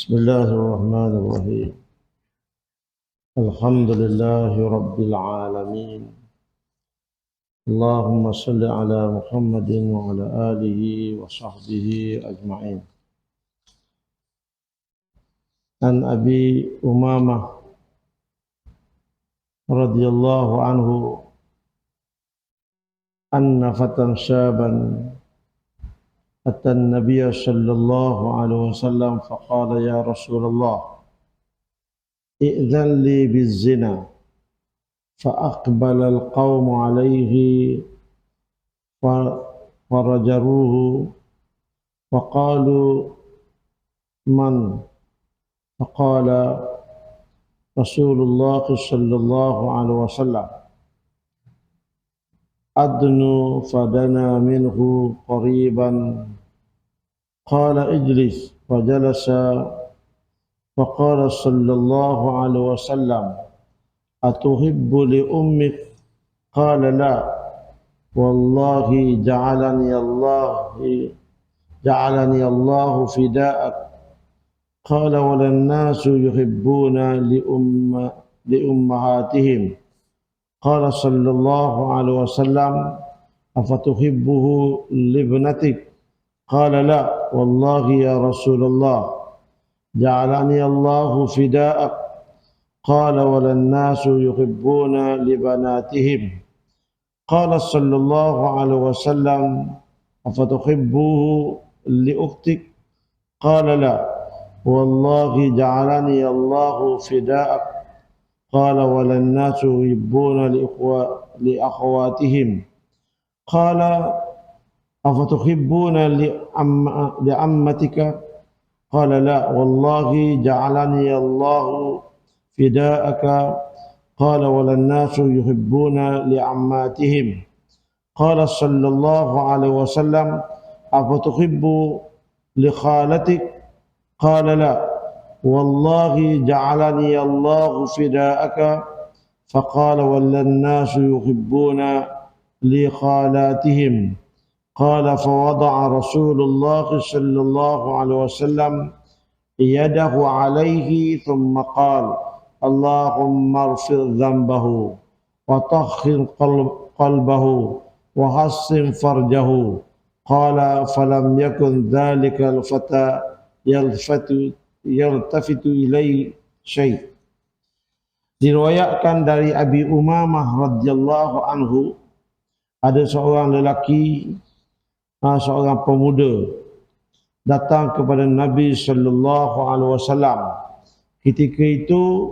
بسم الله الرحمن الرحيم. الحمد لله رب العالمين. اللهم صل على محمد وعلى آله وصحبه أجمعين. عن أبي أمامة رضي الله عنه أن فتى شابا أتى النبي صلى الله عليه وسلم فقال: يا رسول الله، إئذن لي بالزنا. فأقبل القوم عليه فرجروه وقالوا: من؟ فقال رسول الله صلى الله عليه وسلم: أدنوا فدنا منه قريبا. قال: اجلس. فجلس. فقال صلى الله عليه وسلم: أتحب لأمك؟ قال: لا والله جعلني الله فداءك. قال: ولا الناس يحبون لأمهاتهم. قال صلى الله عليه وسلم: أفتحبه لابنتك؟ قال: لا والله يا رسول الله جعلني الله فداءك. قال: ولا الناس يحبون لبناتهم. قال صلى الله عليه وسلم: أفتحبه لأختك؟ قال: لا والله جعلني الله فداءك. قال: ولا الناس يحبون لأخواتهم. قال: أفتحبون لعمتك؟ قال: لا والله جعلني الله فداءك. قال: ولا الناس يحبون لعماتهم. قال صلى الله عليه وسلم: أفتحب لخالتك؟ قال: لا والله جعلني الله فداءك. فقال: ولا الناس يحبون لخالاتهم. قال: فوضع رسول الله صلى الله عليه وسلم يده عليه ثم قال: اللهم اغفر ذنبه وطهر قلبه وحسن فرجه. قال: فلم يكن ذلك الفتى يلتفت إليه شيء. Diriwayatkan dari Abi Umamah radhiyallahu anhu, ada seorang lelaki, seorang pemuda datang kepada Nabi sallallahu alaihi wasallam. Ketika itu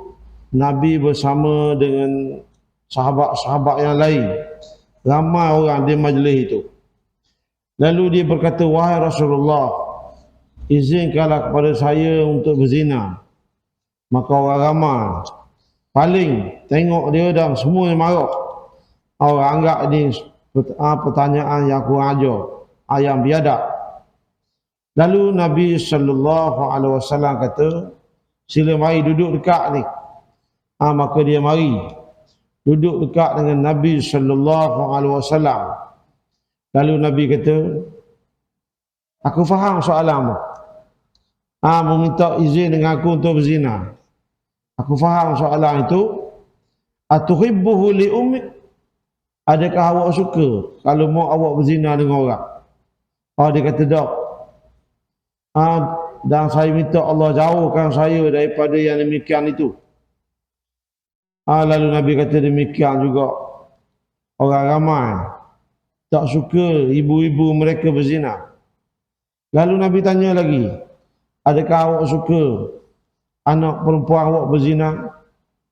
Nabi bersama dengan sahabat-sahabat yang lain, ramai orang di majlis itu. Lalu dia berkata: wahai Rasulullah, izinkanlah kepada saya untuk berzina. Maka orang ramai paling tengok dia dan semua marah. Orang anggap ini pertanyaan yang kurang ajar, yang biadab. Lalu Nabi sallallahu alaihi wasallam kata, sila mari duduk dekat ni. Maka dia mari duduk dekat dengan Nabi sallallahu alaihi wasallam. Lalu Nabi kata, aku faham soalanmu. Meminta izin dengan aku untuk berzina. Aku faham soalan itu. Atuhibbuhu li ummik? Adakah awak suka kalau mau awak berzina dengan orang? Dia kata tak. Dan saya minta Allah jauhkan saya daripada yang demikian itu. Lalu Nabi kata demikian juga orang ramai tak suka ibu-ibu mereka berzina. Lalu Nabi tanya lagi, adakah awak suka anak perempuan awak berzina?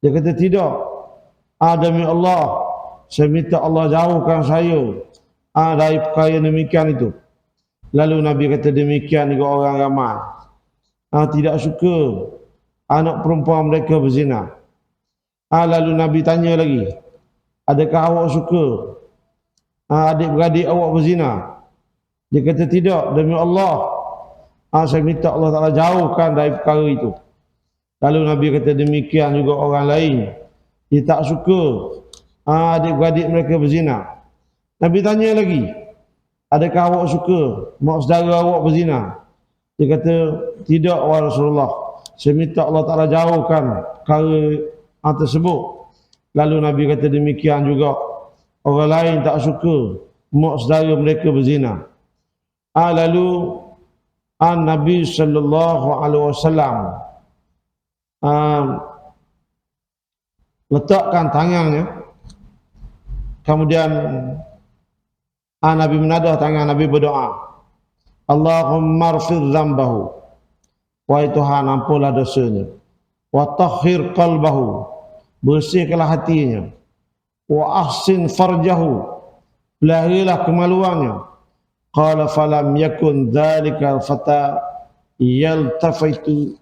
Dia kata tidak. Demi Allah, saya minta Allah jauhkan saya dari perkara demikian itu. Lalu Nabi kata demikian juga orang ramai tidak suka anak perempuan mereka berzina. Lalu Nabi tanya lagi, adakah awak suka adik-beradik awak berzina? Dia kata tidak. Demi Allah, saya minta Allah Ta'ala jauhkan dari perkara itu. Lalu Nabi kata demikian juga orang lain, dia tak suka adik-beradik mereka berzina. Nabi tanya lagi, adakah awak suka mak saudara awak berzina? Dia kata tidak wahai Rasulullah, Saya minta Allah Ta'ala jauhkan perkara tersebut. Lalu Nabi kata demikian juga, orang lain tak suka mak saudara mereka berzina. Lalu Nabi sallallahu alaihi wasallam letakkan tangannya, kemudian Nabi menadah tangan, Nabi berdoa, Allahumma rfir zambahu, wahai Tuhan ampunlah dosanya, wa tahhir qalbahu, bersihkanlah hatinya, wa ahsin farjahu, belahilah kemaluannya. Qala falam yakun dzalika fata yaltafaitu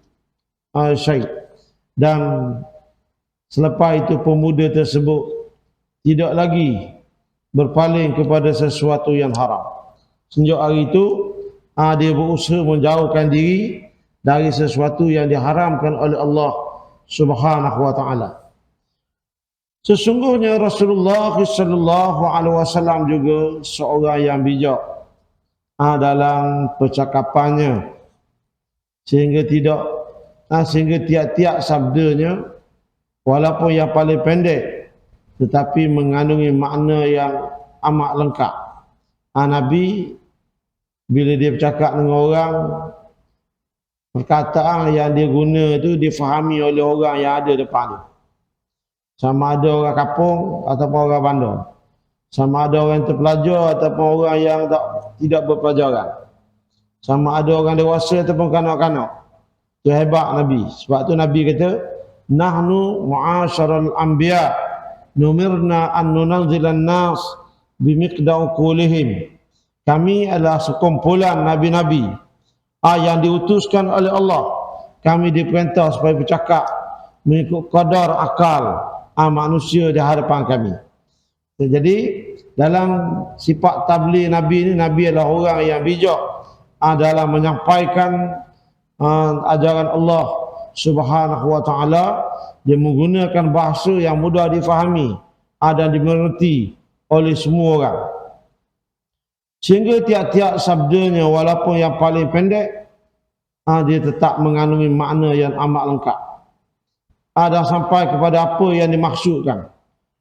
syai'. Dan selepas itu pemuda tersebut tidak lagi berpaling kepada sesuatu yang haram. Sejak hari itu dia berusaha menjauhkan diri dari sesuatu yang diharamkan oleh Allah Subhanahu wa taala. Sesungguhnya Rasulullah sallallahu alaihi wasallam juga seorang yang bijak dalam percakapannya, sehingga tiap-tiap sabdanya walaupun yang paling pendek tetapi mengandungi makna yang amat lengkap. Nabi bila dia bercakap dengan orang, perkataan yang dia guna itu difahami oleh orang yang ada depan dia. Sama ada orang kampung ataupun orang bandar, sama ada orang terpelajar ataupun orang yang tidak berpelajaran, sama ada orang dewasa ataupun kanak-kanak. Itu hebat Nabi. Sebab tu Nabi kata, nahnu mu'asyaral anbiya numirna an nunzilan nas bimiqdar uqulihim. Kami adalah sekumpulan nabi-nabi yang diutuskan oleh Allah. Kami diperintah supaya bercakap mengikut kadar akal manusia di hadapan kami. Jadi dalam sifat tabligh Nabi ini, Nabi adalah orang yang bijak dalam menyampaikan ajaran Allah Subhanahu wa taala. Dia menggunakan bahasa yang mudah difahami dan dimengerti oleh semua orang, sehingga tiap-tiap sabdanya walaupun yang paling pendek dia tetap mengandungi makna yang amat lengkap. Ada sampai kepada apa yang dimaksudkan,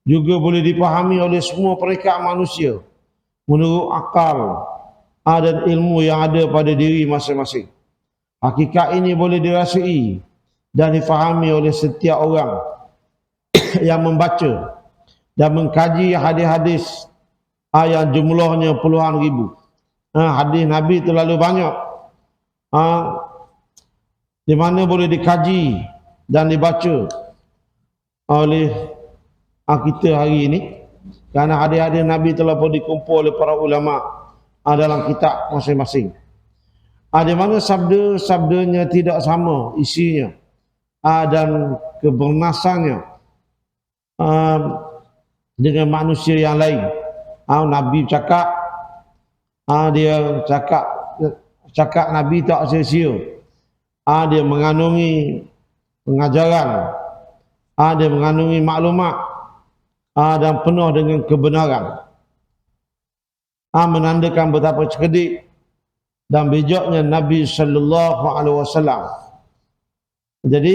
juga boleh dipahami oleh semua peringkat manusia menurut akal dan ilmu yang ada pada diri masing-masing. Hakikat ini boleh dirasai dan difahami oleh setiap orang yang membaca dan mengkaji hadis-hadis yang jumlahnya puluhan ribu. Hadis Nabi terlalu banyak, di mana boleh dikaji dan dibaca oleh kita hari ini, kerana hadis-hadis Nabi telah pun dikumpul oleh para ulama dalam kitab masing-masing. Di mana sabda-sabdanya tidak sama isinya dan kebernasannya dengan manusia yang lain. Nabi cakap, dia cakap Nabi tak sia-sia. Dia mengandungi pengajaran, dia mengandungi maklumat dan penuh dengan kebenaran. Menandakan betapa cerdik dan bijaknya Nabi sallallahu alaihi wasallam. Jadi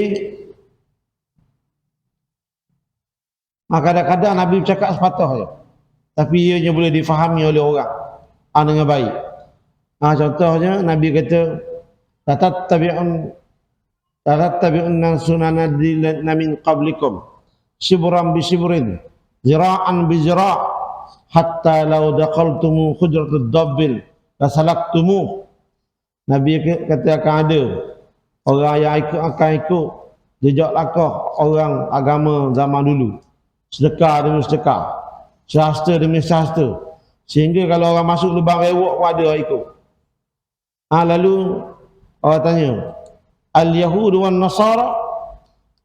kadang-kadang Nabi bercakap sepatah saja, tapi ianya boleh difahami oleh orang dengan baik. Contohnya Nabi kata, tatattabi'unna sunana alladhina min qablikum shibran bi shibrin zira'an bi zira' hatta law dakhaltum hujratud dabbil lasalaktumu. Nabi kata akan ada orang yang akan ikut jejak langkah orang agama zaman dulu, sedekah demi sedekah, sahasta demi sahasta, sehingga kalau orang masuk lubang rewok pun ada orang ikut. Lalu orang tanya, al-Yahud wan Nasara,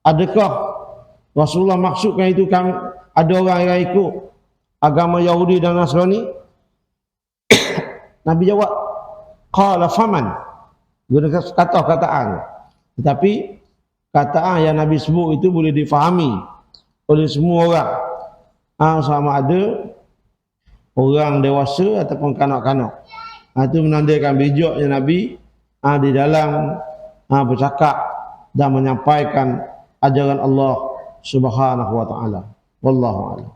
adakah Rasulullah maksudkan itu kami ada orang yang ikut agama Yahudi dan Nasrani? Nabi jawab, qala faman, gunakan kata-kataan. Tetapi kataan yang Nabi sebut itu boleh difahami oleh semua orang, sama ada orang dewasa ataupun kanak-kanak. Itu menandakan bijaknya Nabi di dalam bercakap dan menyampaikan ajaran Allah Subhanahu wa taala. Wallahu a'lam.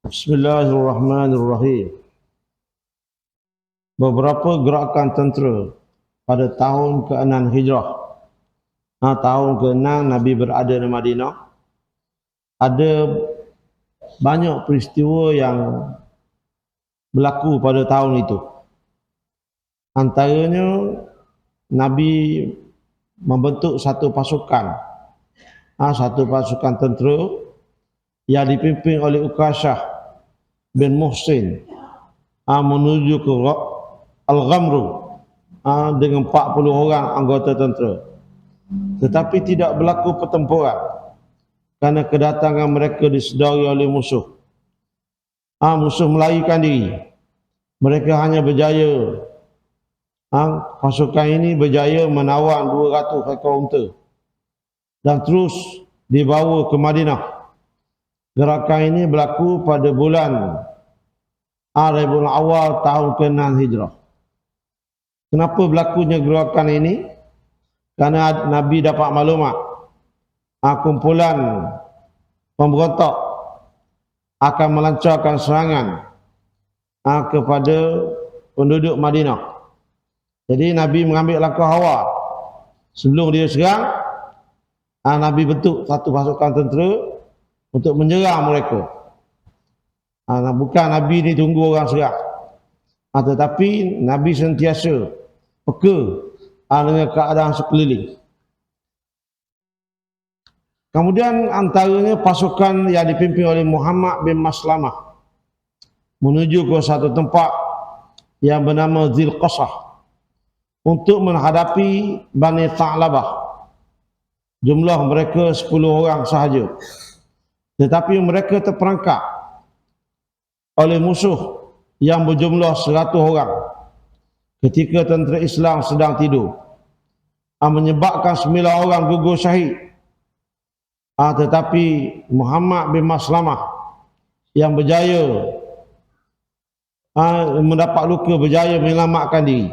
Bismillahirrahmanirrahim. Beberapa gerakan tentera pada tahun ke-6 Hijrah. Tahun ke-6 Nabi berada di Madinah. Ada banyak peristiwa yang berlaku pada tahun itu. Antaranya Nabi membentuk satu pasukan. Satu pasukan tentera yang dipimpin oleh Uqashah bin Muhsin menuju ke Al-Ghamru dengan 40 orang anggota tentera. Tetapi tidak berlaku pertempuran kerana kedatangan mereka disedari oleh musuh. Musuh melarikan diri. Mereka hanya berjaya, pasukan ini berjaya menawan 200 ekor unta dan terus dibawa ke Madinah. Gerakan ini berlaku pada bulan Rabiul Awal tahun ke-6 Hijrah. Kenapa berlakunya gerakan ini? Kerana Nabi dapat maklumat kumpulan pemberontak akan melancarkan serangan kepada penduduk Madinah. Jadi Nabi mengambil langkah awal. Sebelum dia serang, Nabi bentuk satu pasukan tentera untuk menyerang mereka. Bukan Nabi ni tunggu orang serang, tetapi Nabi sentiasa peka dengan keadaan sekeliling. Kemudian antaranya pasukan yang dipimpin oleh Muhammad bin Maslamah menuju ke satu tempat yang bernama Zilqasah untuk menghadapi Bani Tha'labah. Jumlah mereka 10 orang sahaja. Tetapi mereka terperangkap oleh musuh yang berjumlah 100 orang ketika tentera Islam sedang tidur, menyebabkan 9 orang gugur syahid. Tetapi Muhammad bin Maslamah yang berjaya mendapat luka, berjaya menyelamatkan diri.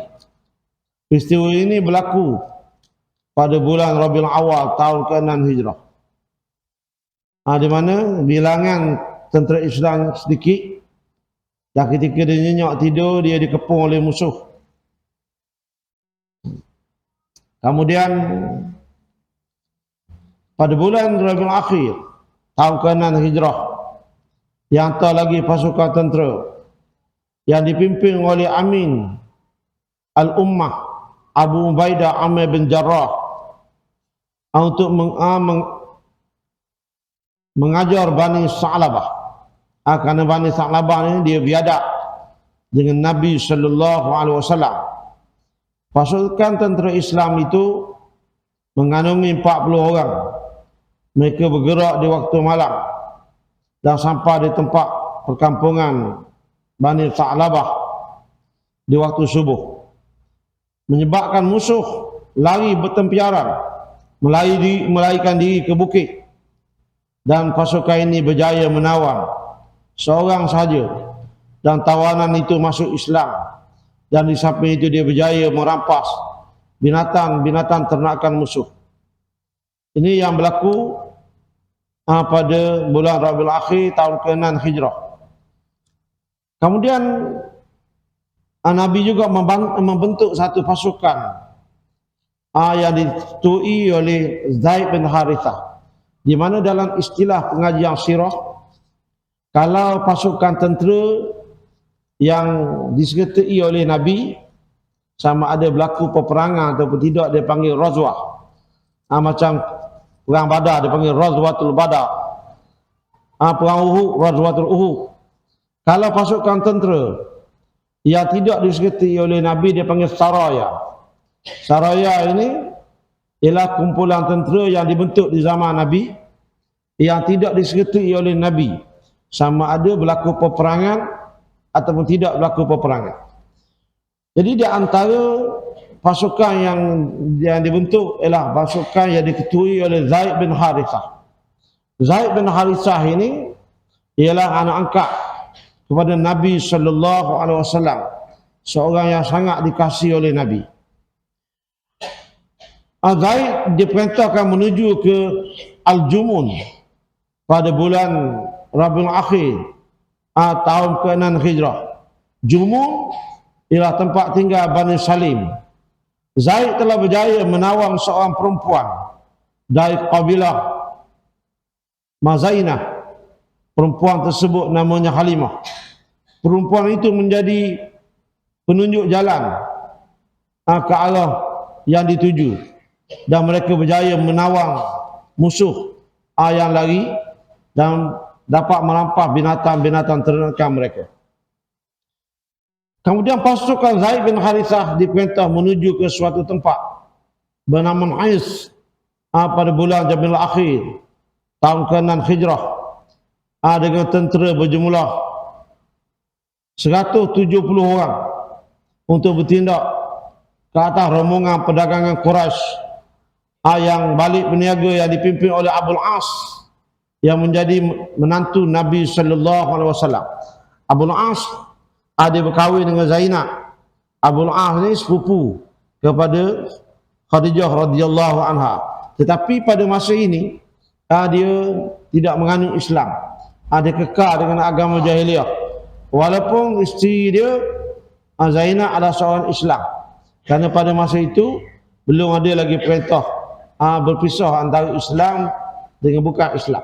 Peristiwa ini berlaku pada bulan Rabiul Awal tahun ke-6 Hijrah, di mana bilangan tentera Islam sedikit, dan ketika dia nyenyak tidur, dia dikepung oleh musuh. Kemudian pada bulan Rabiul Akhir tahun ke-6 Hijrah, yang hantar lagi pasukan tentera yang dipimpin oleh Amin Al-Ummah Abu Ubaidah Amir bin Jarrah untuk mengajar Bani Tha'labah. Kerana Bani Tha'labah ini dia biadab dengan Nabi sallallahu alaihi wasallam. Pasukan tentera Islam itu mengandungi 40 orang. Mereka bergerak di waktu malam dan sampai di tempat perkampungan Bani Tha'labah di waktu subuh, menyebabkan musuh lari bertempiaran, melarikan diri ke bukit, dan pasukan ini berjaya menawan seorang sahaja, dan tawanan itu masuk Islam. Dan di samping itu dia berjaya merampas binatang ternakan musuh. Ini yang berlaku pada bulan Rabiul Akhir tahun ke-6 Hijrah. Kemudian Nabi juga membentuk satu pasukan yang dituai oleh Zaid bin Harithah, di mana dalam istilah pengajian sirah, kalau pasukan tentera yang disertai oleh Nabi sama ada berlaku peperangan ataupun tidak, dia panggil Razwah. Macam perang Badar dia panggil Razwatul Badar. Perang Uhud, Razwatul Uhud. Kalau pasukan tentera yang tidak disertai oleh Nabi, dia panggil Saraya. Saraya ini ialah kumpulan tentera yang dibentuk di zaman Nabi yang tidak disertai oleh Nabi, sama ada berlaku peperangan ataupun tidak berlaku peperangan. Jadi di antara pasukan yang dibentuk ialah pasukan yang diketuai oleh Zaid bin Harithah. Zaid bin Harithah ini ialah anak angkat kepada Nabi sallallahu alaihi wasallam, seorang yang sangat dikasihi oleh Nabi. Zaid diperintahkan menuju ke Al-Jumun pada bulan Rabiul Akhir tahun ke-6 Hijrah. Jumun ialah tempat tinggal Bani Salim. Zaid telah berjaya menawang seorang perempuan dari kabilah Mazainah. Perempuan tersebut namanya Halimah. Perempuan itu menjadi penunjuk jalan ke arah yang dituju, dan mereka berjaya menawang musuh yang lari dan dapat merampas binatang-binatang ternakan mereka. Kemudian pasukan Zaid bin Harithah diperintah menuju ke suatu tempat bernama Ais pada bulan Rabiul Akhir tahun ke-6 Hijrah dengan tentera berjumlah 170 orang untuk bertindak ke atas rombongan perdagangan Quraisy yang balik berniaga yang dipimpin oleh Abul As yang menjadi menantu Nabi sallallahu alaihi wasallam. Abul As ada berkahwin dengan Zainab. Abul As ni sepupu kepada Khadijah radhiyallahu anha. Tetapi pada masa ini dia tidak menganut Islam. Dia kekal dengan agama jahiliyah. Walaupun isteri dia Zainab adalah seorang Islam. Kerana pada masa itu belum ada lagi perintah berpisah antara Islam dengan bukan Islam.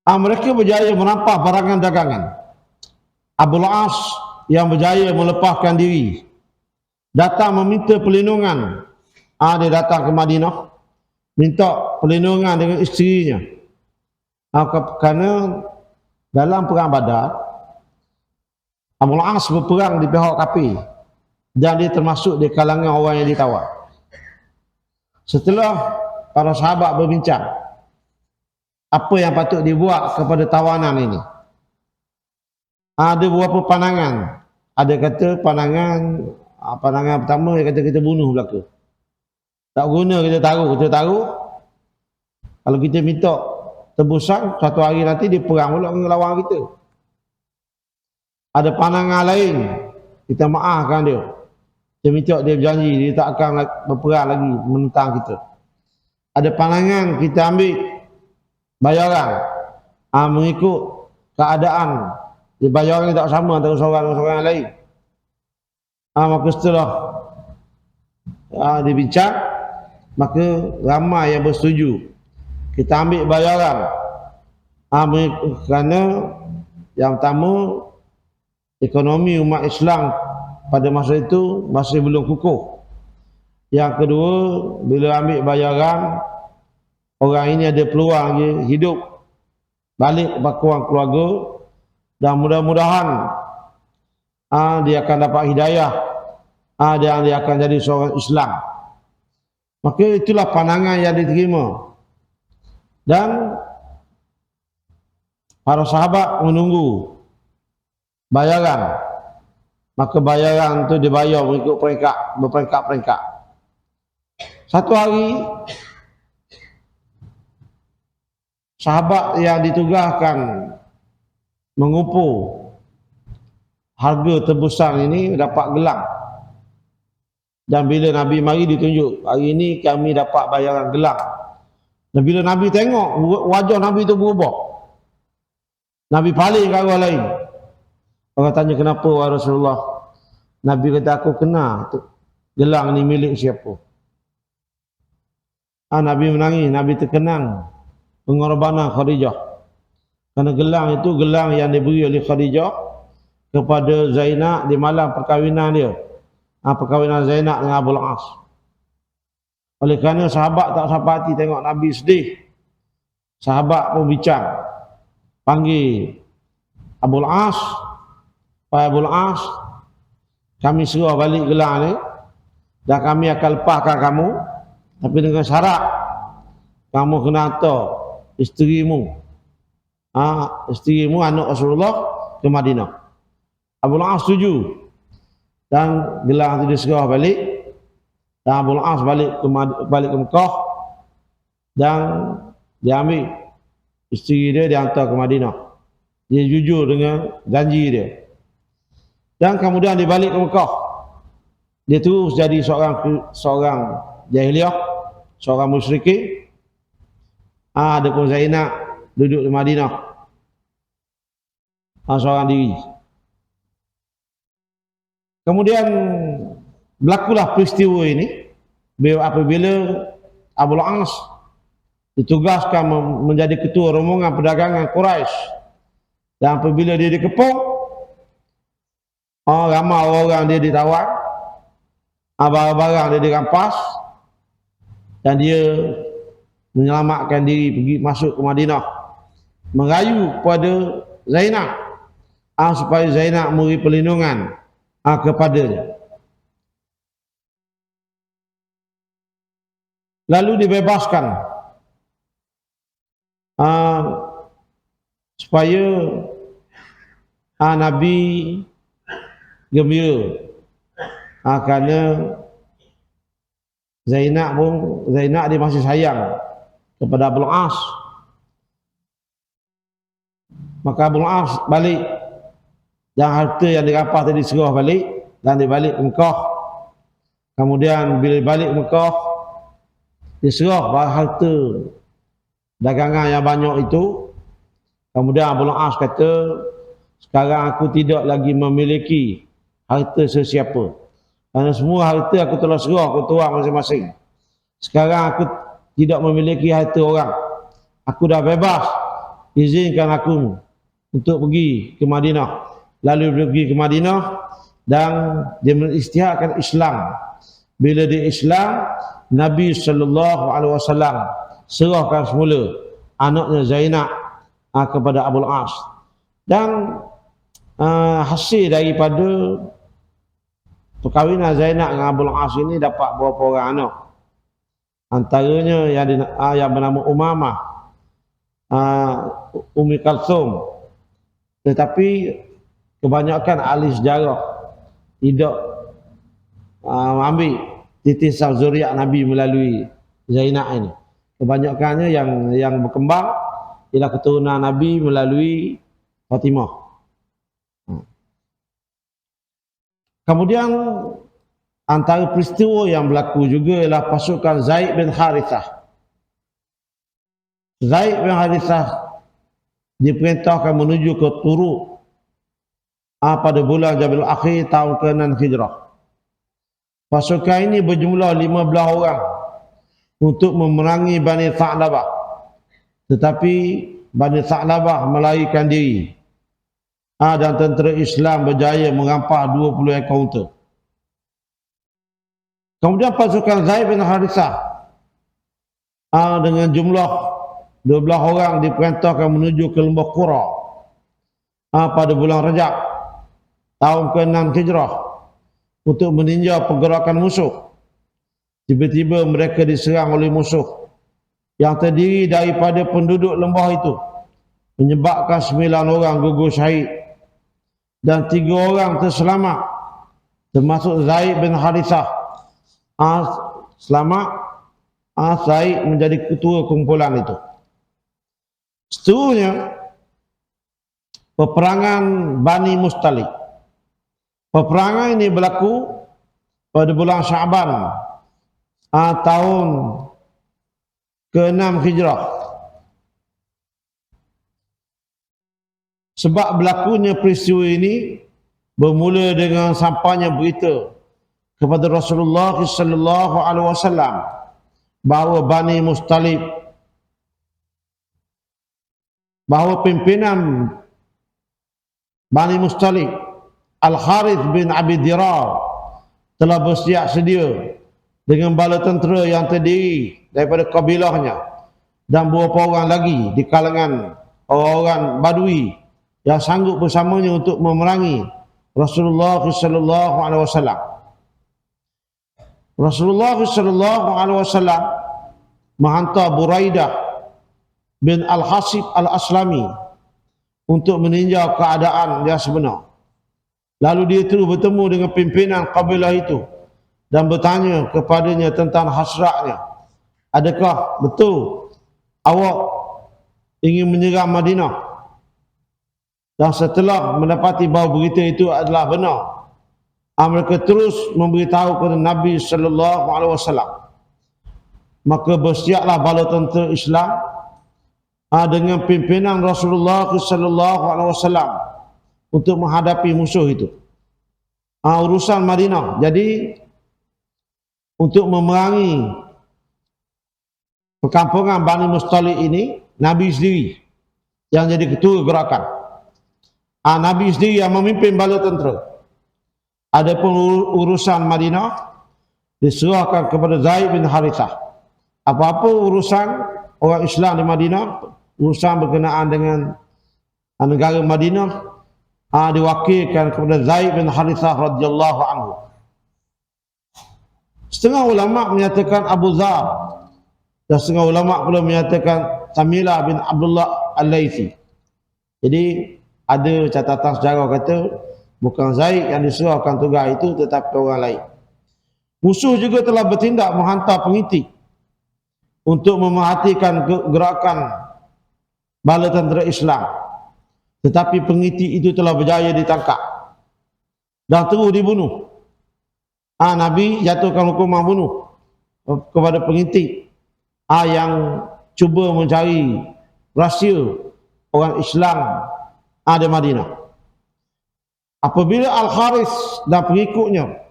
Mereka berjaya merampas barangan dagangan. Abul As yang berjaya melepaskan diri datang meminta perlindungan. Dia datang ke Madinah minta perlindungan dengan isterinya. Kerana dalam perang Badar, Abul As berperang di pihak kafir dan dia termasuk di kalangan orang yang ditawar. Setelah para sahabat berbincang apa yang patut dibuat kepada tawanan ini, ada beberapa pandangan. Ada kata pandangan pertama, dia kata kita bunuh belaka. Tak guna kita taruh. Kalau kita minta tebusan, satu hari nanti dia perang pula dengan lawan kita. Ada pandangan lain, kita maafkan dia. Kita minta dia berjanji dia tak akan berperang lagi menentang kita. Ada pandangan kita ambil bayaran mengikut keadaan. Bayaran tak sama antara seorang dengan seorang lain. Maka setelah dibincang, maka ramai yang bersetuju kita ambil bayaran. Kerana yang pertama, ekonomi umat Islam pada masa itu masih belum kukuh. Yang kedua, bila ambil bayaran, orang ini ada peluang lagi hidup balik ke pangkuan keluarga, dan mudah-mudahan dia akan dapat hidayah dan dia akan jadi seorang Islam. Maka itulah pandangan yang diterima, dan para sahabat menunggu bayaran. Maka bayaran itu dibayar mengikut berperingkat-peringkat. Satu hari, sahabat yang ditugaskan mengumpul harga tebusan ini dapat gelang. Dan bila Nabi mari ditunjuk, hari ini kami dapat bayaran gelang. Dan bila Nabi tengok, wajah Nabi itu berubah. Nabi paling ke arah lain. Orang tanya, kenapa wahai Rasulullah? Nabi kata, aku kenal gelang ni milik siapa. Nabi menangis, Nabi terkenang pengorbanan Khadijah. Kerana gelang itu gelang yang diberi oleh Khadijah kepada Zainab di malam perkahwinan dia. Perkahwinan Zainab dengan Abul As. Oleh kerana sahabat tak sampai hati tengok Nabi sedih, sahabat pun bincang, panggil Abul As, Pak Abul As, kami serah balik gelang ni dan kami akan lepaskan kamu, tapi dengan syarat kamu kena hantar isterimu, isterimu anak Rasulullah ke Madinah. Abul As setuju dan gelang itu diserah balik, dan Abul As balik ke Mekah, dan Dia ambil isteri dia, dia hantar ke Madinah. Dia jujur dengan janji dia. Dan kemudian dia balik ke Mekah. Dia terus jadi seorang jahiliah, seorang musyrikin. Ada pun Zainab duduk di Madinah, seorang diri. Kemudian berlakulah peristiwa ini apabila Abul As ditugaskan menjadi ketua rombongan perdagangan Quraisy, dan apabila dia dikepung, ramai orang dia ditawan, barang-barang dia dirampas, dan dia menyelamatkan diri pergi masuk ke Madinah, merayu kepada Zainab supaya Zainab memberi perlindungan kepadanya. Lalu dibebaskan supaya Nabi gembira kerana Zainab dia masih sayang kepada Abul As. Maka Abul As balik, dan harta yang dirampas tadi serah balik, dan dia balik ke Mekah. Kemudian bila balik Mekah, dia serah harta dagangan yang banyak itu. Kemudian Abul As kata, sekarang aku tidak lagi memiliki harta sesiapa, kerana semua harta aku telah serah ke tuan masing-masing. Sekarang aku tidak memiliki harta orang, aku dah bebas, izinkan aku untuk pergi ke Madinah. Lalu pergi ke Madinah dan dia mengisytiharkan Islam. Bila dia Islam, Nabi SAW serahkan semula anaknya Zainab kepada Abul As. Dan hasil daripada perkahwinan Zainab dengan Abul As ini dapat beberapa orang anak. Antaranya yang bernama Umamah, Ummi Kalsum. Tetapi kebanyakan ahli sejarah tidak ambil titisan zuriat Nabi melalui Zainab ini. Kebanyakannya yang berkembang ialah keturunan Nabi melalui Fatimah. Kemudian antara peristiwa yang berlaku juga ialah pasukan Zaid bin Harithah. Zaid bin Harithah diperintahkan menuju ke Turuk pada bulan Jabil Akhir tahun ke-6 Hijrah. Pasukan ini berjumlah 15 orang untuk memerangi Bani Tha'labah. Tetapi Bani Tha'labah melarikan diri. Dan tentera Islam berjaya merampas 20 ekor unta. Kemudian pasukan Zaid bin Harithah dengan jumlah 12 orang diperintahkan menuju ke Lembah Qura pada bulan Rajab tahun ke-6 Hijrah untuk meninjau pergerakan musuh. Tiba-tiba mereka diserang oleh musuh yang terdiri daripada penduduk lembah itu, menyebabkan 9 orang gugur syahid dan 3 orang terselamat, termasuk Zaid bin Harithah. Selamat, Zaid menjadi ketua kumpulan itu. Seterusnya, peperangan Bani Mustalik. Peperangan ini berlaku pada bulan Syaban tahun ke-6 Hijrah. Sebab berlakunya peristiwa ini bermula dengan sampainya berita kepada Rasulullah SAW bahawa Bani Mustalik, bahawa pimpinan Bani Mustalik Al-Harith bin Abi Dirar telah bersiap sedia dengan bala tentera yang terdiri daripada kabilahnya dan beberapa orang lagi di kalangan orang Badui yang sanggup bersamanya untuk memerangi Rasulullah SAW. Rasulullah SAW menghantar Buraidah bin Al-Hasib Al-Aslami untuk meninjau keadaan yang sebenar. Lalu dia terus bertemu dengan pimpinan kabilah itu dan bertanya kepadanya tentang hasratnya. Adakah betul awak ingin menyerang Madinah. Dan setelah mendapati bahawa berita itu adalah benar, mereka terus memberitahu kepada Nabi sallallahu alaihi wasallam. Maka bersiaplah bala tentera Islam dengan pimpinan Rasulullah sallallahu alaihi wasallam untuk menghadapi musuh itu. Urusan Madinah. Jadi untuk memerangi perkampungan Bani Mustalik ini, Nabi sendiri yang jadi ketua gerakan. Nabi sendiri yang memimpin bala tentera. Adapun urusan Madinah diserahkan kepada Zaid bin Harithah. Apa-apa urusan orang Islam di Madinah, urusan berkenaan dengan negara Madinah, diwakilkan kepada Zaid bin Harithah radhiyallahu anhu. Setengah ulama menyatakan Abu Dzar, dan setengah ulama pula menyatakan Tamilah bin Abdullah Al-Laythi. Jadi ada catatan sejarah kata bukan Zaid yang diserahkan tugas itu, tetapi orang lain. Musuh juga telah bertindak menghantar pengitik untuk memerhatikan gerakan bala tentera Islam. Tetapi pengitik itu telah berjaya ditangkap dan terus dibunuh. Nabi jatuhkan hukuman bunuh kepada pengitik yang cuba mencari rahsia orang Islam di Madinah. Apabila Al-Haris dan pengikutnya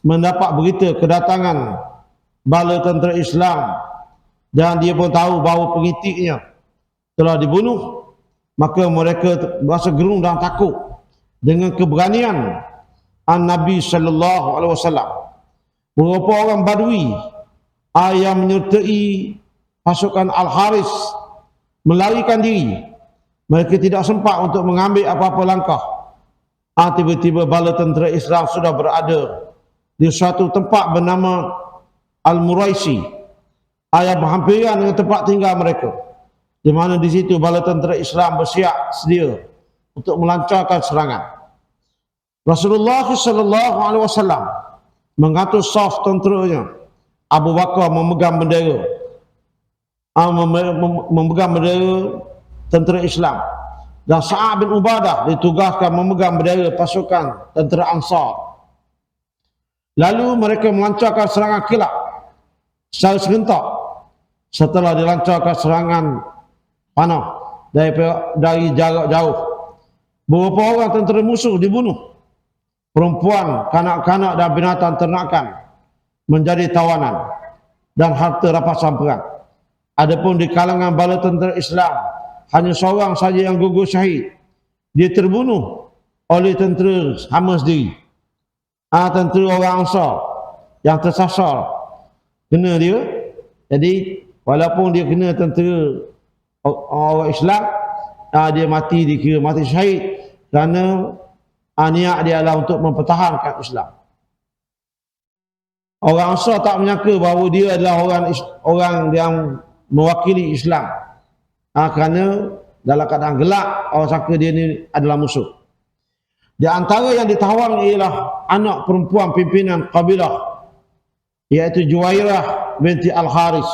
mendapat berita kedatangan bala tentera Islam dan dia pun tahu bahawa pengitiknya telah dibunuh, maka mereka berasa gerung dan takut dengan keberanian Nabi sallallahu alaihi wasallam. Beberapa orang Badui yang menyertai pasukan Al-Haris melarikan diri. Mereka tidak sempat untuk mengambil apa-apa langkah. Tiba-tiba bala tentera Islam sudah berada di suatu tempat bernama Al-Muraisi, yang berhampiran dengan tempat tinggal mereka, di mana di situ bala tentera Islam bersiap sedia untuk melancarkan serangan. Rasulullah sallallahu alaihi wasallam mengatur saf tenteranya. Abu Bakar memegang bendera, memegang bendera tentera Islam, dan Sa'ad bin Ubadah ditugaskan memegang bendera pasukan tentera Ansar. Lalu mereka melancarkan serangan kilat secara serentak. Setelah dilancarkan serangan panah dari jarak jauh, beberapa orang tentera musuh dibunuh. Perempuan, kanak-kanak dan binatang ternakan menjadi tawanan dan harta rampasan perang. Adapun di kalangan bala tentera Islam, hanya seorang saja yang gugur syahid. Dia terbunuh oleh tentera hama sendiri. Tentera orang Ansar yang tersasar kena dia. Jadi walaupun dia kena tentera orang Islam, dia mati, dikira mati syahid kerana niat dia adalah untuk mempertahankan Islam. Orang Ansar tak menyangka bahawa dia adalah orang yang mewakili Islam. Kerana dalam keadaan gelap, orang sangka dia ni adalah musuh. Di antara yang ditawan ialah anak perempuan pimpinan kabilah, iaitu Juwairah binti Al-Haris.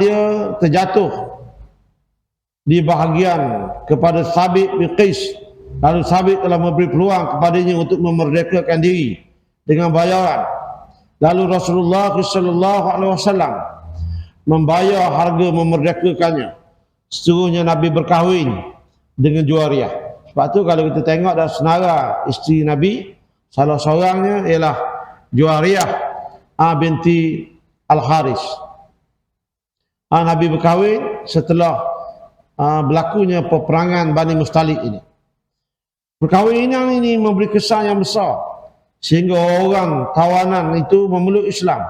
Dia terjatuh di bahagian kepada Sabit bin Qais. Lalu Sabit telah memberi peluang kepadanya untuk memerdekakan diri dengan bayaran. Lalu Rasulullah sallallahu alaihi wasallam membayar harga memerdekakannya. Seterusnya Nabi berkahwin dengan Juwairah. Sebab tu kalau kita tengok dalam senara isteri Nabi, salah seorangnya ialah Juwairah binti Al-Haris. Nabi berkahwin setelah berlakunya peperangan Bani Mustalik ini. Perkahwinan ini memberi kesan yang besar sehingga orang tawanan itu memeluk Islam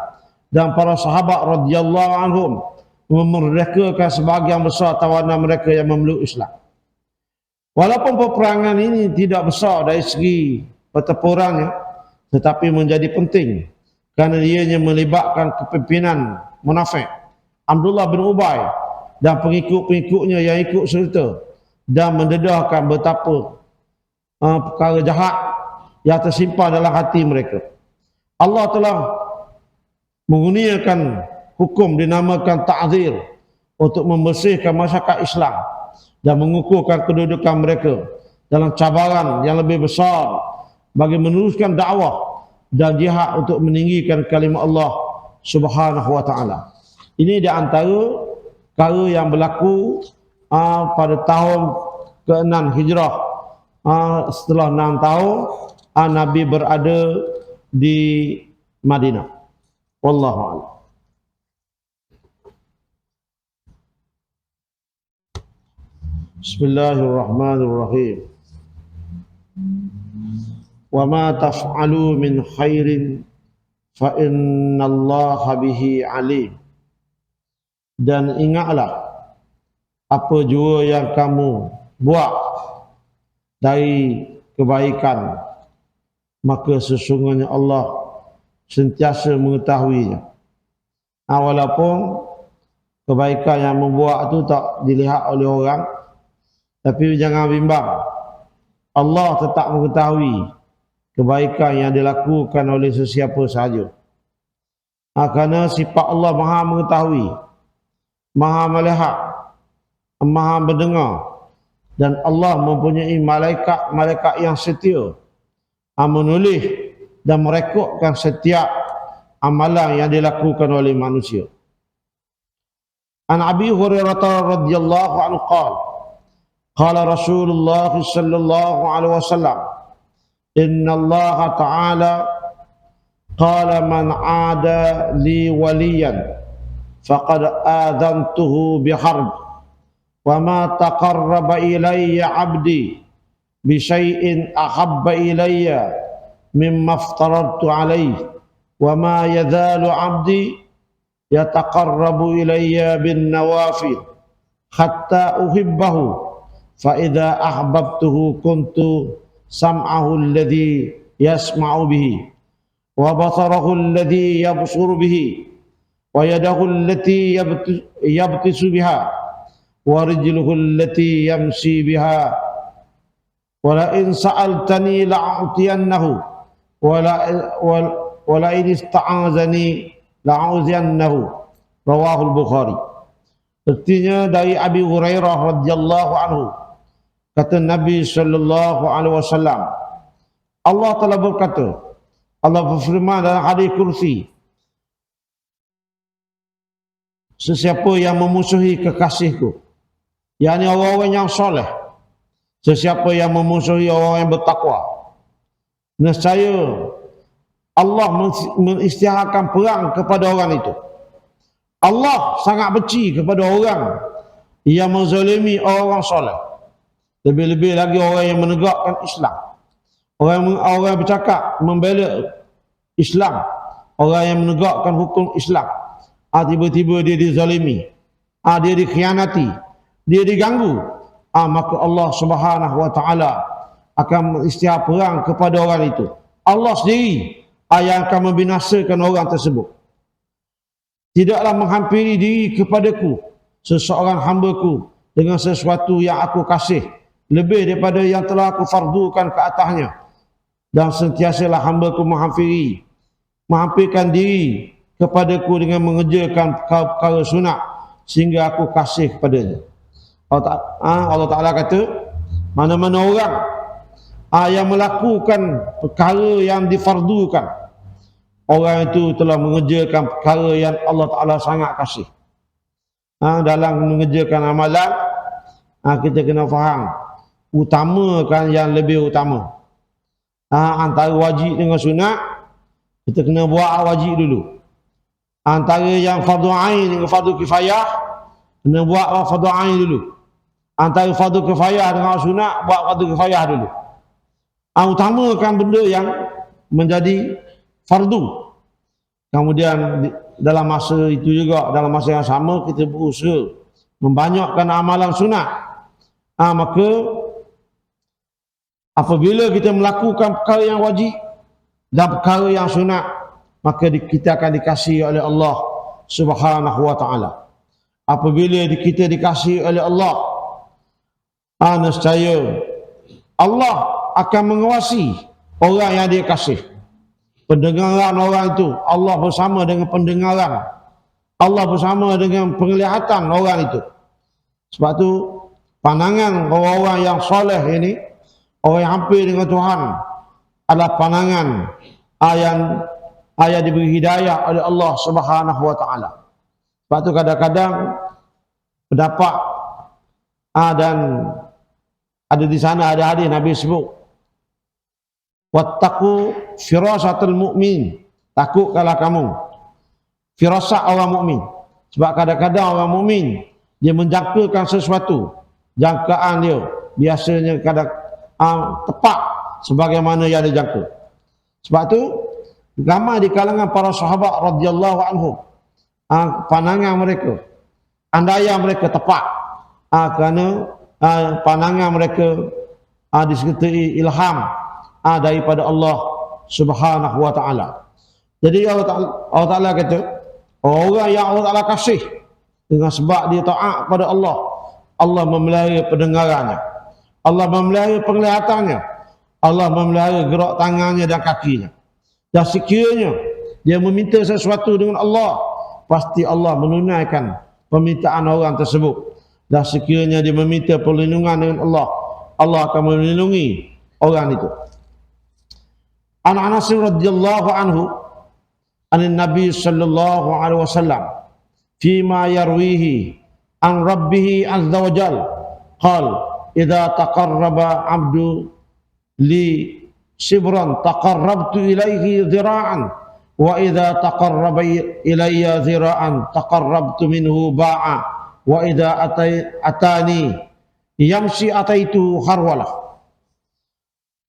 dan para sahabat radhiyallahu anhum memerdekakan sebahagian besar tawanan mereka yang memeluk Islam. Walaupun peperangan ini tidak besar dari segi pertempurannya, tetapi menjadi penting kerana ianya melibatkan kepimpinan munafik Abdullah bin Ubay dan pengikut-pengikutnya yang ikut serta, dan mendedahkan betapa perkara jahat yang tersimpan dalam hati mereka. Allah telah menggunakan hukum dinamakan ta'zir untuk membersihkan masyarakat Islam dan mengukuhkan kedudukan mereka dalam cabaran yang lebih besar bagi meneruskan dakwah dan jihad untuk meninggikan kalimah Allah Subhanahu wa taala. Ini di antara perkara yang berlaku pada tahun ke-6 Hijrah. Setelah 6 tahun Nabi berada di Madinah. Wallahu a'lam. Bismillahirrahmanirrahim. Wa ma taf'alu min khairin fa innallaha bihi alim. Dan ingatlah apa jua yang kamu buat dari kebaikan, maka sesungguhnya Allah sentiasa mengetahuinya. Walaupun kebaikan yang membuat itu tak dilihat oleh orang, tapi jangan bimbang, Allah tetap mengetahui kebaikan yang dilakukan oleh sesiapa sahaja. Kerana sifat Allah Maha mengetahui, Maha melihat, Maha mendengar, dan Allah mempunyai malaikat-malaikat yang setia menulis dan merekodkan setiap amalan yang dilakukan oleh manusia. An Abi Hurairah radhiyallahu anhu qala Rasulullah sallallahu alaihi wasallam, inna Allah ta'ala qala man 'ada li waliyan faqad adantuhu biharb wa ma taqarraba ilayya 'abdi bi syai'in ahabba ilayya mimma aftaratu alayhi wa ma yazalu 'abdi yataqarrabu ilayya bin nawafil hatta uhibbahu fa idza ahbabtuhu kuntu sam'ahu alladhi yasma'u bihi wa basarahu alladhi yabsuru bihi wa yadahu allati yabtisu biha wa rijluhu allati yamshi biha wa la in sa'altani la'utiyannahu wala in ista'azani la'uziyannahu. Rawahul Bukhari. Artinya dari Abi Hurairah radhiyallahu anhu, kata Nabi sallallahu alaihi wasallam, Allah telah berkata, Allah berfirman dalam hadis kursi, sesiapa yang memusuhi kekasihku, yakni orang-orang yang soleh, sesiapa yang memusuhi orang yang bertakwa, nescaya Allah mengisytiharkan perang kepada orang itu. Allah sangat benci kepada orang yang menzalimi orang soleh. Lebih-lebih lagi orang yang menegakkan Islam, orang yang bercakap membela Islam, orang yang menegakkan hukum Islam. Tiba-tiba dia dizalimi, dia dikhianati, dia diganggu, maka Allah Subhanahu wa taala akan mengisytihar perang kepada orang itu. Allah sendiri yang akan membinasakan orang tersebut. Tidaklah menghampiri diri kepadaku seseorang hambaku dengan sesuatu yang aku kasih lebih daripada yang telah aku fardukan ke atasnya, dan sentiasalah hambaku menghampirkan diri kepadaku dengan mengerjakan perkara sunat sehingga aku kasih kepadanya. Allah Ta'ala kata, mana-mana orang yang melakukan perkara yang difardukan, orang itu telah mengerjakan perkara yang Allah Ta'ala sangat kasih. Dalam mengerjakan amalan, kita kena faham, utamakan yang lebih utama. Antara wajib dengan sunat, kita kena buat wajib dulu. Antara yang fardu ain dengan fardu kifayah, kena buat fardu ain dulu. Antara fardu kifayah dengan sunat, buat fardu kifayah dulu. Utamakan benda yang menjadi fardu. Kemudian dalam masa itu juga, dalam masa yang sama, kita berusaha membanyakkan amalan sunat. Maka apabila kita melakukan perkara yang wajib dan perkara yang sunat, maka kita akan dikasihi oleh Allah Subhanahu wa taala. Apabila kita dikasihi oleh Allah, nescaya Allah akan mengawasi orang yang dia kasih. Pendengaran orang itu, Allah bersama dengan pendengaran Allah bersama dengan penglihatan orang itu. Sebab tu pandangan orang-orang yang soleh ini, orang yang hampir dengan Tuhan, adalah pandangan yang diberi hidayah oleh Allah Subhanahu wa taala. Sebab tu kadang-kadang pendapat dan ada di sana ada hadis Nabi sebut, wattaqu firasatul mu'min, takutkanlah kamu firasat orang mukmin. Sebab kadang-kadang orang mukmin dia menjangkakan sesuatu, jangkaan dia biasanya kadang tepat sebagaimana yang dijangka. Sebab tu ramai di kalangan para sahabat radhiyallahu anhum pandangan mereka, andaian mereka tepat, kerana pandangan mereka disertai ilham daripada Allah Subhanahu wa taala. Jadi Allah Taala kata, orang yang Allah Taala kasih dengan sebab dia taat kepada Allah, Allah memelihara pendengarannya, Allah memelihara penglihatannya, Allah memelihara gerak tangannya dan kakinya. Dan sekiranya dia meminta sesuatu dengan Allah, pasti Allah menunaikan permintaan orang tersebut. Dan sekiranya dia meminta perlindungan dengan Allah, Allah akan melindungi orang itu. An Anas radhiyallahu anhu an Nabi sallallahu alaihi wasallam fima yarwihi an rabbih azza wa jal qal idza taqarraba 'abdu li shibran taqarrabtu ilaihi dhira'an wa idza taqarraba ilayya dhira'an taqarrabtu minhu ba'a wa idza atani yamshi ataitu harwalah.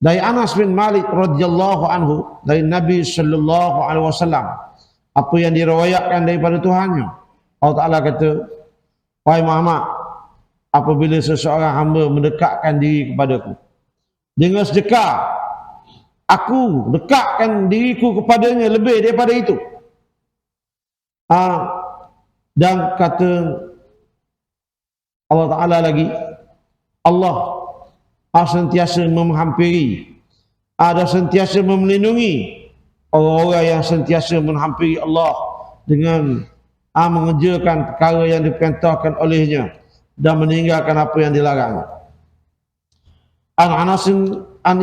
Dari Anas bin Malik radhiyallahu anhu, dari Nabi sallallahu alaihi wasallam, apa yang diriwayatkan daripada Tuhannya, Allah Taala kata, wahai Muhammad, apabila seseorang hamba mendekatkan diri kepadaku dengan sedekah, aku dekatkan diriku kepadanya lebih daripada itu. Dan kata Allah Taala lagi, Allah sentiasa menghampiri, ada sentiasa melindungi orang-orang yang sentiasa menghampiri Allah dengan mengerjakan perkara yang diperintahkan olehnya dan meninggalkan apa yang dilarang. An Anas an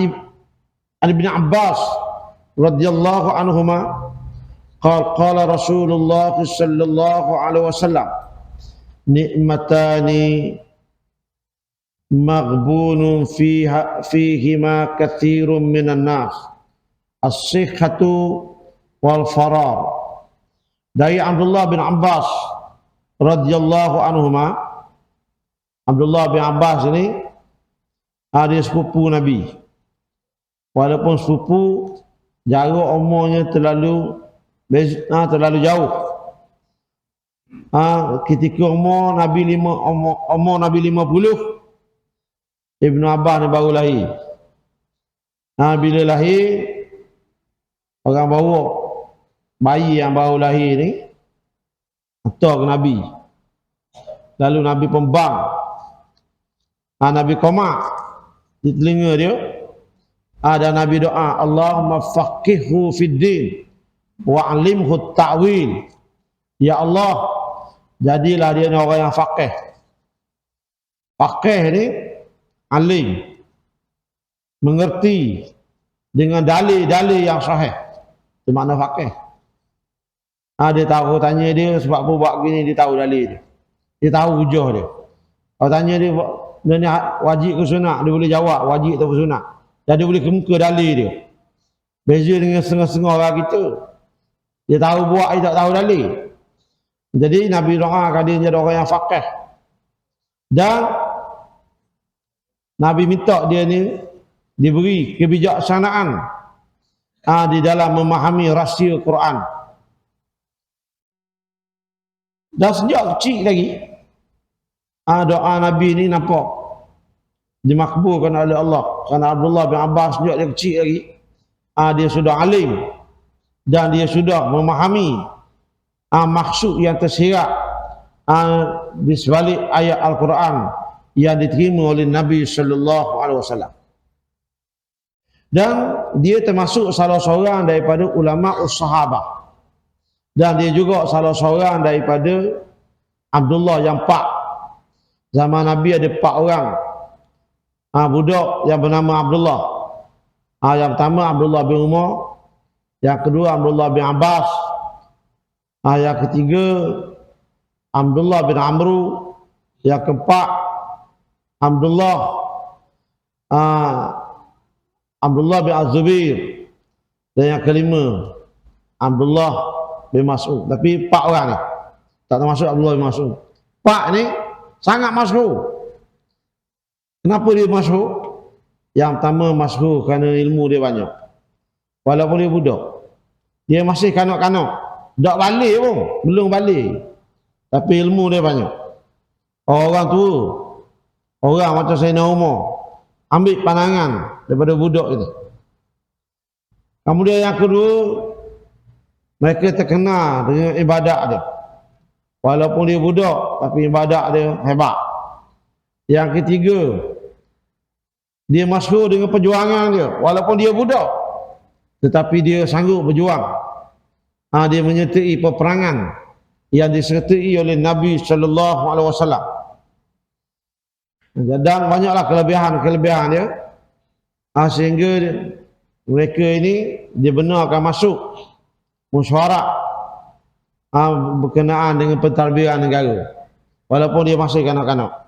Ibn Abbas radhiyallahu anhuma qala Rasulullah sallallahu alaihi wasallam, ni'matani maghbunun fihima katsirun minan nas, as-sihhatu wal farar. Dari Abdullah bin Abbas radhiyallahu anhuma, Abdullah bin Abbas ini dia sepupu Nabi, walaupun sepupu jarak umurnya terlalu jauh. Ketika umur Nabi 50, Ibnu Abbas ni baru lahir. Bila lahir, orang bawa bayi yang baru lahir ni hantar ke Nabi. Lalu Nabi pembang, Nabi komak di telinga dia, dan Nabi doa, Allahumma faqihhu fid din wa 'allimhu ta'wil. Ya Allah, jadilah dia ni orang yang faqih. Faqih ni alim, mengerti dengan dalil-dalil yang sahih. Itu makna faqih. Dia tahu, tanya dia sebab apa buat gini, dia tahu dalil dia. Dia tahu hujah dia. Kalau tanya dia ni wajib ke sunat, dia boleh jawab wajib atau sunat. Dan dia boleh kemuka dalil dia. Beza dengan setengah-setengah orang kita, dia tahu buat, dia tak tahu dalil. Jadi Nabi doakan dia jadi orang yang faqih. Dan Nabi minta dia ni diberi kebijaksanaan di dalam memahami rahsia Quran. Dan sejak kecil lagi, doa Nabi ni nampak dimakbulkan oleh Allah. Kerana Abdullah bin Abbas sejak dia kecil lagi, dia sudah alim dan dia sudah memahami maksud yang tersirat di sebalik ayat Al-Quran yang diterima oleh Nabi sallallahu alaihi wasallam. Dan dia termasuk salah seorang daripada ulama sahabah. Dan dia juga salah seorang daripada Abdullah yang 4. Zaman Nabi ada 4 orang budak yang bernama Abdullah. Yang pertama Abdullah bin Umar, yang kedua Abdullah bin Abbas, yang ketiga Abdullah bin Amru, yang keempat Abdullah bin Az-Zubair, dan yang kelima Abdullah bin Mas'ud. Tapi 4 orang ni tak termasuk Abdullah bin Mas'ud. 4 ni sangat masyhur. Kenapa dia masyhur? Yang pertama masyhur kerana ilmu dia banyak. Walaupun dia budak, dia masih kanak-kanak, tak balik pun, belum balik, tapi ilmu dia banyak. Orang tua, orang macam Sayyidina Umar, ambil pandangan daripada budak itu. Kemudian yang kedua, mereka terkenal dengan ibadat dia. Walaupun dia budak, tapi ibadat dia hebat. Yang ketiga, dia masyhur dengan perjuangan dia. Walaupun dia budak, tetapi dia sanggup berjuang. Dia menyertai peperangan yang disertai oleh Nabi sallallahu alaihi wasallam. Dan banyaklah kelebihan dia, sehingga mereka ini dibenarkan masuk mesyuarat berkenaan dengan pentadbiran negara, walaupun dia masih kanak-kanak.